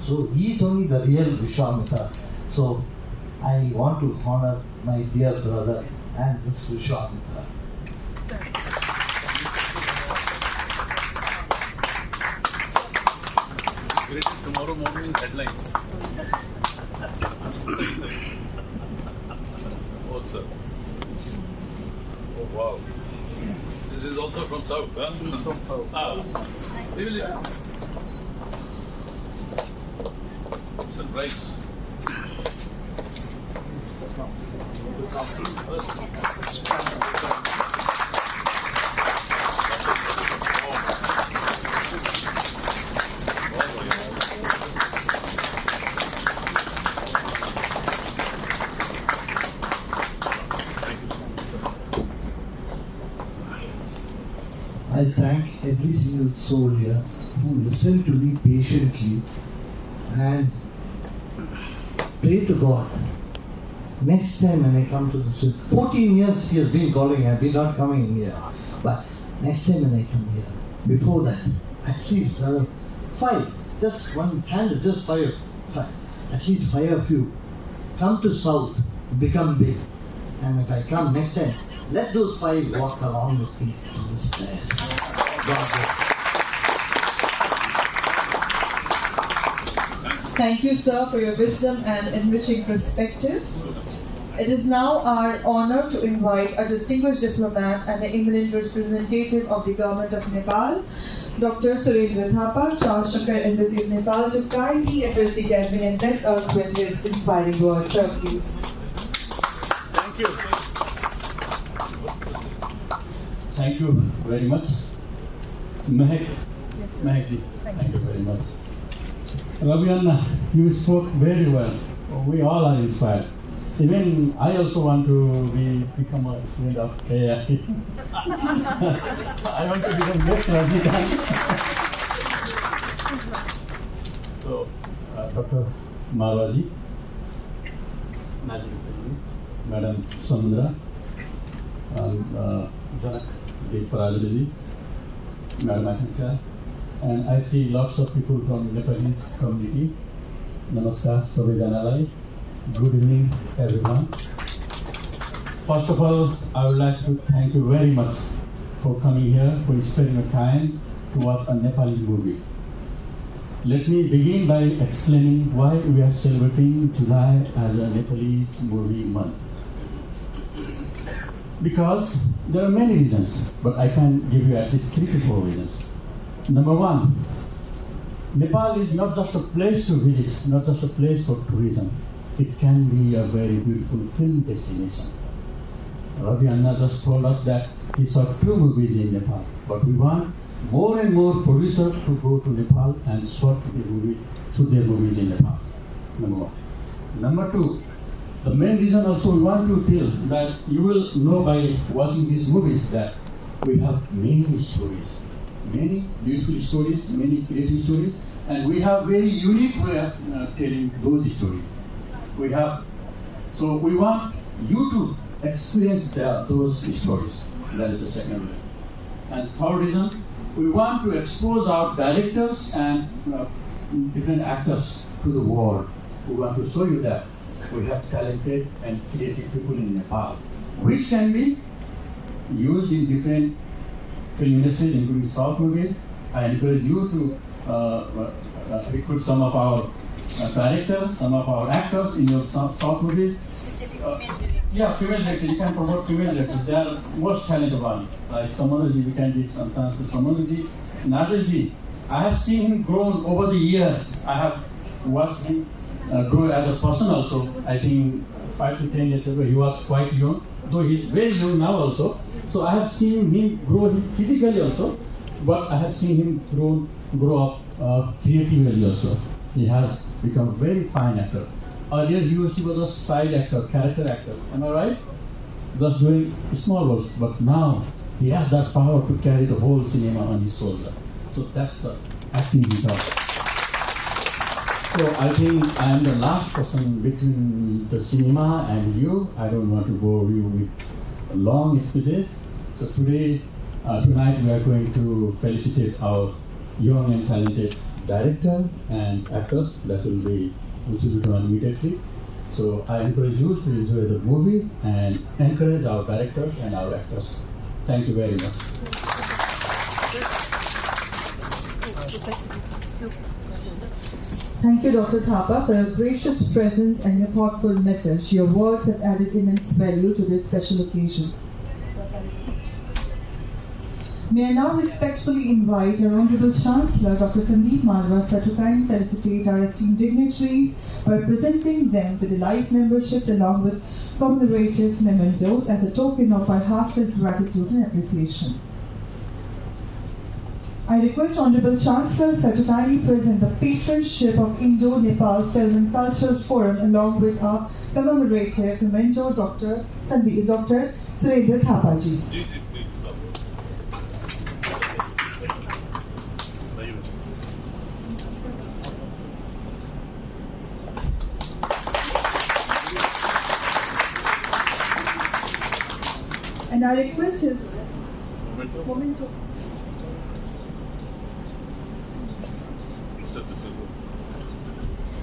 So he is only the real Vishwamitra. So I want to honor my dear brother and this Vishwamitra. Tomorrow morning headlines. Oh, sir. Oh, wow. This is also from South, huh? From South. Ah, really? Sunrise. I thank every single soul here who listened to me patiently and pray to God. Next time when I come to this, 14 years he has been calling, I've been not coming here. But next time when I come here, before that, at least 5, just one hand is just 5, at least 5 of you come to South, become big. And if I come next time, let those 5 walk along with me to this place. God bless. Thank you, sir, for your wisdom and enriching perspective. It is now our honor to invite a distinguished diplomat and the eminent representative of the government of Nepal, Dr. Surendra Thapa, Charge d'Affaires Embassy of Nepal, to kindly address the gathering and bless us with his inspiring words. Sir, please. Thank you. Thank you very much. Mehak, Mehakji, thank you very much. Ravi Anna, you spoke very well. We all are inspired. Even I also want to become a student of KIT. I want to become next Rajnikant. So, Dr. Marwaji, Madam Samudra, Janak Parajali, Madam Akansha, and I see lots of people from Nepalese community. Namaskar, Sabai Janalai. Good evening, everyone. First of all, I would like to thank you very much for coming here, for spending your time to watch a Nepali movie. Let me begin by explaining why we are celebrating July as a Nepalese movie month. Because there are many reasons, but I can give you at least 3 to 4 reasons. Number 1, Nepal is not just a place to visit, not just a place for tourism. It can be a very beautiful film destination. Ravi Anna just told us that he saw 2 movies in Nepal, but we want more and more producers to go to Nepal and shoot their movies in Nepal. Number 1. Number 2, the main reason also we want to tell that you will know by watching these movies that we have many stories, many beautiful stories, many creative stories, and we have very unique way of telling those stories. So we want you to experience those stories. That is the second reason. And third reason, we want to expose our directors and different actors to the world. We want to show you that we have talented and creative people in Nepal, which can be used in different film industries, including South movies. I encourage you to recruit some of our directors, some of our actors in your South movies. Especially female directors. Yeah, female directors. You can promote female directors. They are most talented ones. Like Samandraji, we can give some chance to Samandraji. Nadirji, I have seen him grow over the years. I have watched him grow as a person also. I think 5 to 10 years ago he was quite young, though he's very young now also. So I have seen him grow physically also, but I have seen him grow up creatively also. he has become a very fine actor. Earlier he was a side actor, character actor. Am I right? Just doing small roles, but now he has that power to carry the whole cinema on his shoulder. So that's the acting he does. So I think I am the last person between the cinema and you. I don't want to bore you with long speeches. So tonight we are going to felicitate our young and talented director and actors that will be done immediately. So I encourage you to enjoy the movie and encourage our directors and our actors. Thank you very much. Thank you, Dr. Thapa, for your gracious presence and your thoughtful message. Your words have added immense value to this special occasion. May I now respectfully invite our Honorable Chancellor, Dr. Sandeep Malwa, sir, to kindly felicitate our esteemed dignitaries by presenting them with the life memberships along with commemorative mementos as a token of our heartfelt gratitude and appreciation. I request Honorable Chancellor, sir, to kindly present the patronship of Indo-Nepal Film and Cultural Forum along with our commemorative memento, Dr. Surendra Thapaji. And I request his memento.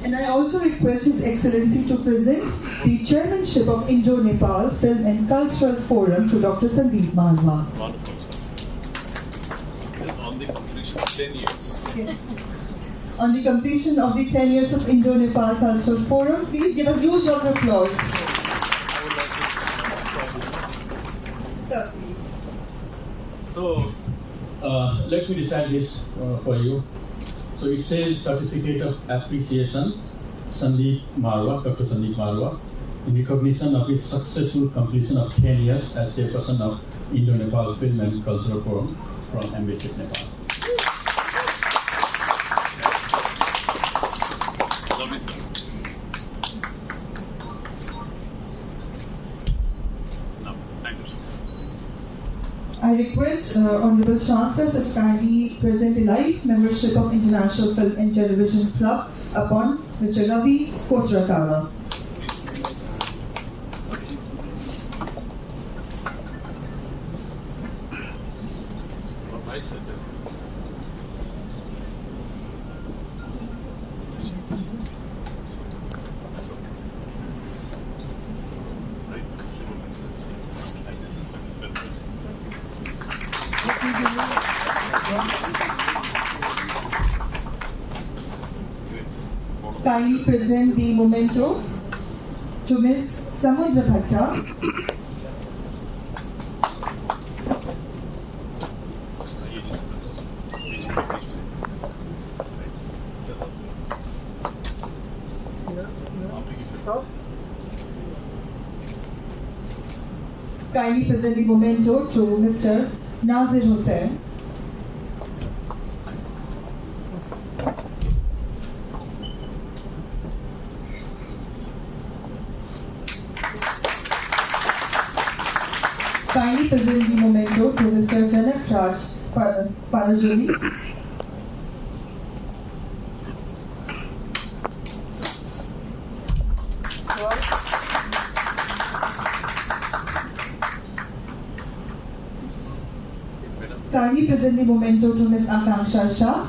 And I also request His Excellency to present the chairmanship of Indo-Nepal Film and Cultural Forum to Dr. Sandeep Malwa. Wonderful. On the completion of 10 years. Yes. On the completion of the 10 years of Indo-Nepal Cultural Forum, please give a huge round of applause. Sir, please. So, let me recite this for you. So it says Certificate of Appreciation, Sandeep Malwa, Dr. Sandeep Malwa, in recognition of his successful completion of 10 years as chairperson of Indo-Nepal Film and Cultural Forum from Embassy of Nepal. Lovely, sir. No, thank you, sir. I request Honorable Chancellor to kindly present the life membership of International Film and Television Club upon Mr. Ravi Kotrakara. From my side, Kindly present the memento to Ms. Samudra Bhatta. Kindly present the memento to Mr. Nazir Hussain. Kindly present the memento to Mr. Janak Raj Panajali. Kindly present the memento to Ms. Akanksha Shah.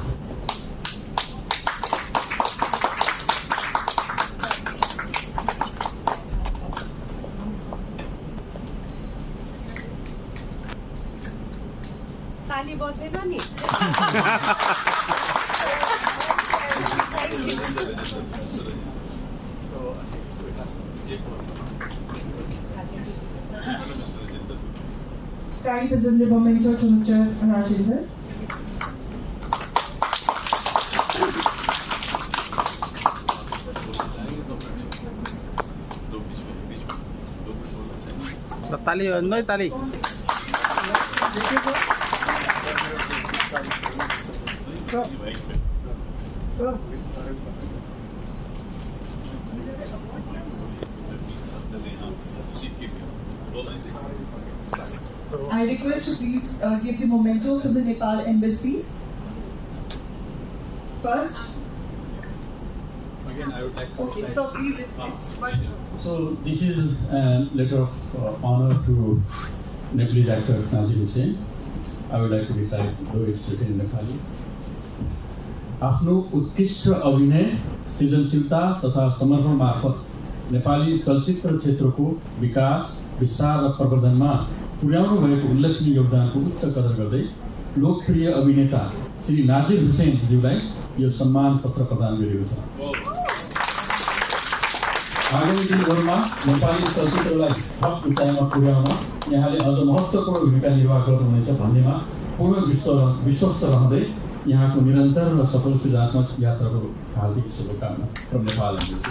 ताली बजेन नि Kindly present the memento to Mr. Rajinder. ताली नै ताली I request to please give the mementos of the Nepal Embassy. First. Again, I would like to Okay, say- so please, it's So this is a letter of honor to Nepalese actor Nazir Hussain. I would like to recite, though it's written in Nepali. आफ्नो उत्कृष्ट अभिनय सृजनशीलता तथा समर्पण मार्फत नेपाली चलचित्र क्षेत्रको विकास विस्तार र प्रवर्धनमा पुर्याउनु भएको उल्लेखनीय योगदानको उच्च कदर गर्दै लोकप्रिय अभिनेता श्री नाजिर हुसैन ज्यूलाई यो सम्मान पत्र प्रदान गरिएको छ। आगामी दिनहरूमा नेपाली चलचित्रलाई थप उचाइमा पुर्याउन यहाँले अझ महत्त्वपूर्ण भूमिका निर्वाह गर्नुहुनेछ भन्नेमा पूर्ण विश्वस्त रहँदै यहाँको निरन्तर र सफल सृजनात्मक यात्राको हार्दिक शुभकामना from Nepal embassy.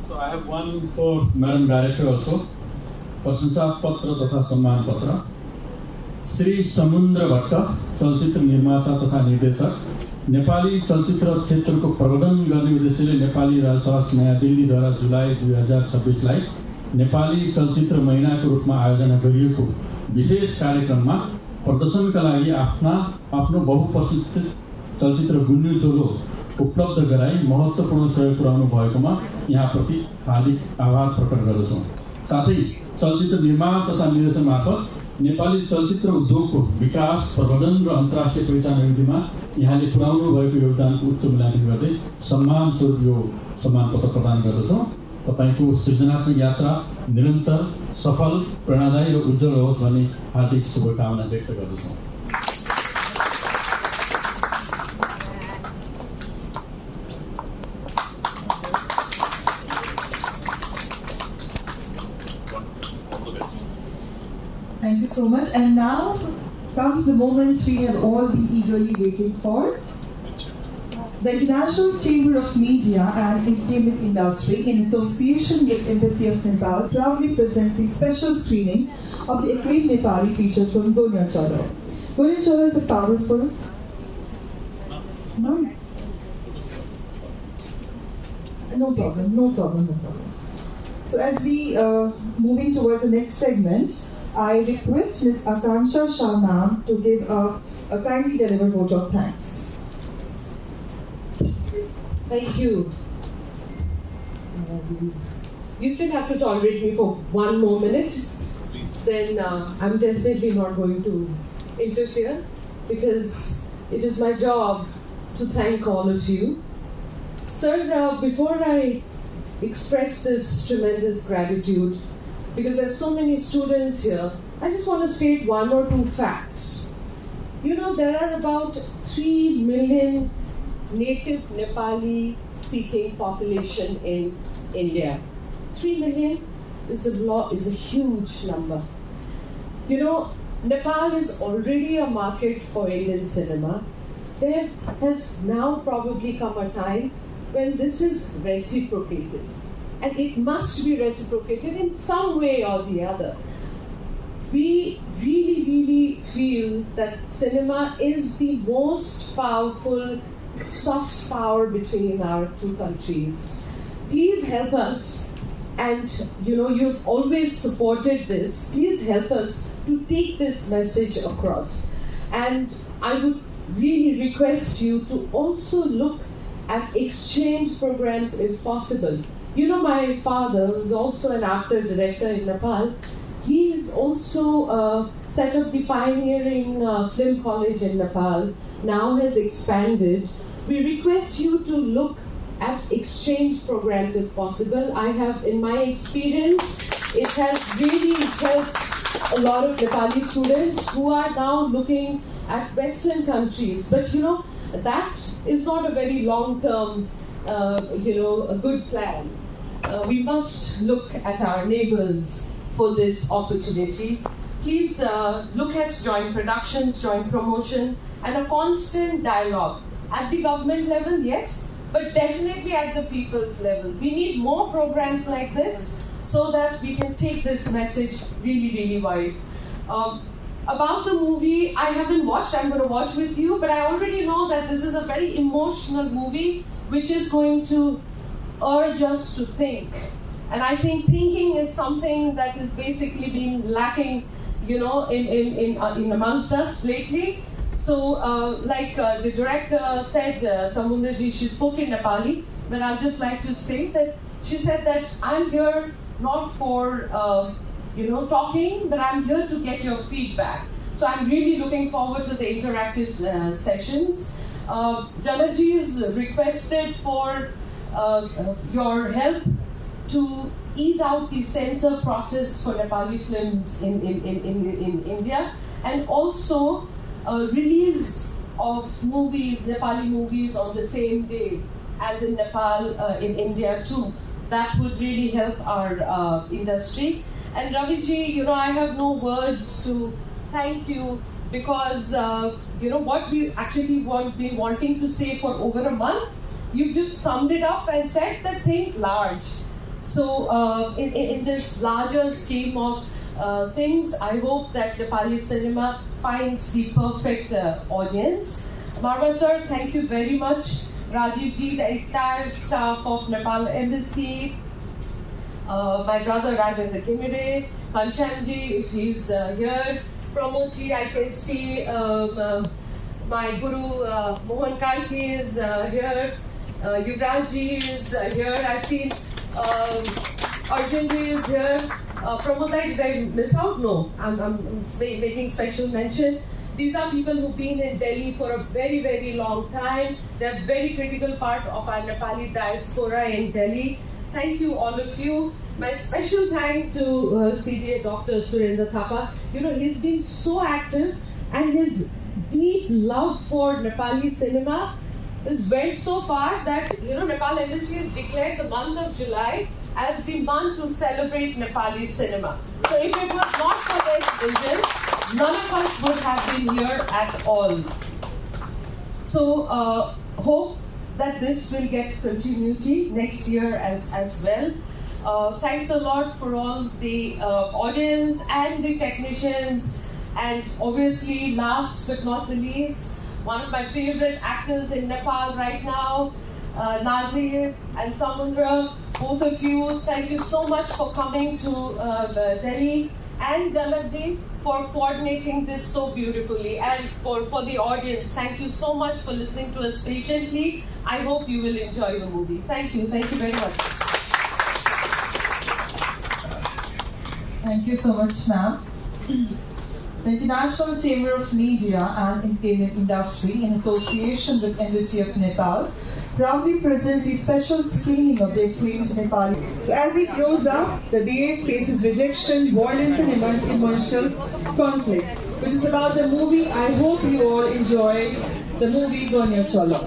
So I have one for Madam Director also. प्रशंसा पत्र तथा सम्मान पत्र श्री समुद्र भट्ट चलचित्र निर्माता तथा निर्देशक नेपाली चलचित्र क्षेत्रको प्रवर्धन गर्ने उद्देश्यले नेपाली राजदूत नयाँ दिल्लीद्वारा जुलाई 2026 लाई नेपाली चलचित्र महिनाको रूपमा आयोजना गरिएको विशेष कार्यक्रममा प्रदर्शनका लागि आफ्नो बहुप्रतीक्षित चलचित्र गुन्यु चोलो उपलब्ध गराई महत्त्वपूर्ण सहयोग पुर्याउनु भएकोमा यहाँप्रति हार्दिक आभार प्रकट गर्दछौँ। साथै चलचित्र निर्माण तथा निर्देशन मार्फत नेपाली चलचित्र उद्योगको विकास प्रवर्धन र अन्तर्राष्ट्रिय पहिचान अभिवृद्धिमा यहाँले पुर्याउनु भएको योगदानको उच्च मूल्याङ्कन गर्दै सम्मान स्वरूप यो सम्मान पत्र प्रदान गर्दछौँ। तपाईको सृजनात्मक यात्रा निरन्तर सफल प्रेरणादायी र उज्जवल होस् भन्ने हार्दिक शुभकामना व्यक्त गर्दछौँ। Thank you so much. And now comes the moment we have all been eagerly waiting for. The International Chamber of Media and Entertainment Industry, in association with Embassy of Nepal, proudly presents a special screening of the acclaimed Nepali feature film Gonya Chalo. Gonya Chalo is a powerful... No problem. So as we moving towards the next segment, I request Ms. Akanksha Sharma to give a kindly delivered vote of thanks. Thank you. You still have to tolerate me for one more minute. Then I'm definitely not going to interfere because it is my job to thank all of you. Sir, before I express this tremendous gratitude, because there's so many students here, I just want to state one or two facts. You know, there are about 3 million native Nepali speaking population in India. 3 million is a huge number. You know, Nepal is already a market for Indian cinema. There has now probably come a time when this is reciprocated. And it must be reciprocated in some way or the other. We really feel that cinema is the most powerful soft power between our two countries. Please help us, and you know, you've always supported this. Please help us to take this message across. And I would really request you to also look at exchange programs if possible. You know, my father, who's also an actor director in Nepal, he has also set up the pioneering film college in Nepal, now has expanded. We request you to look at exchange programs if possible. I have, in my experience, it has really helped a lot of Nepali students who are now looking at Western countries. But you know, that is not a very long-term, a good plan. We must look at our neighbors for this opportunity. Please look at joint productions, joint promotion, and a constant dialogue. At the government level, yes, but definitely at the people's level. We need more programs like this so that we can take this message really, really wide. About the movie, I haven't watched, I'm going to watch with you, but I already know that this is a very emotional movie which is going to urge us to think. And I think thinking is something that is basically being lacking, you know, in amongst us lately. So, like the director said, Samundraji, she spoke in Nepali, but I'd just like to say that she said that I'm here not for, talking, but I'm here to get your feedback. So I'm really looking forward to the interactive sessions. Janakji is requested for your help to ease out the censor process for Nepali films in India, and also release of movies, Nepali movies, on the same day as in Nepal, in India too. That would really help our industry. And Raviji, I have no words to thank you, because what we actually been wanting to say for over a month, you just summed it up and said that think large. So in this larger scheme of things, I hope that Nepali cinema finds the perfect audience. Marwa sir, thank you very much. Rajiv ji, the entire staff of Nepal Embassy, my brother Rajendra Kimire, Kanchan ji, if he's here, Pramod ji, I can see my guru Mohan Karki is here, Yuvraj ji is here, I've seen Arjun ji is here. Pramod, did I miss out? No, I'm making special mention. These are people who've been in Delhi for a very, very long time. They're a very critical part of our Nepali diaspora in Delhi. Thank you, all of you. My special thank to CDA Dr. Surendra Thapa. He's been so active, and his deep love for Nepali cinema is went so far that Nepal Embassy has declared the month of July as the month to celebrate Nepali cinema. So if it was not for this vision, none of us would have been here at all. So hope that this will get continuity next year as well. Thanks a lot for all the audience and the technicians, and obviously last but not the least, one of my favorite actors in Nepal right now, Nazir and Samundra, both of you, thank you so much for coming to Delhi, and Janakji for coordinating this so beautifully, and for the audience, thank you so much for listening to us patiently. I hope you will enjoy the movie. Thank you very much. Thank you so much, ma'am. The International Chamber of Media and Entertainment Industry, in association with Embassy of Nepal, proudly presents a special screening of the acclaimed Nepali. So as he grows up, the DA faces rejection, violence and emotional conflict, which is about the movie. I hope you all enjoy the movie Gonyo Cholo.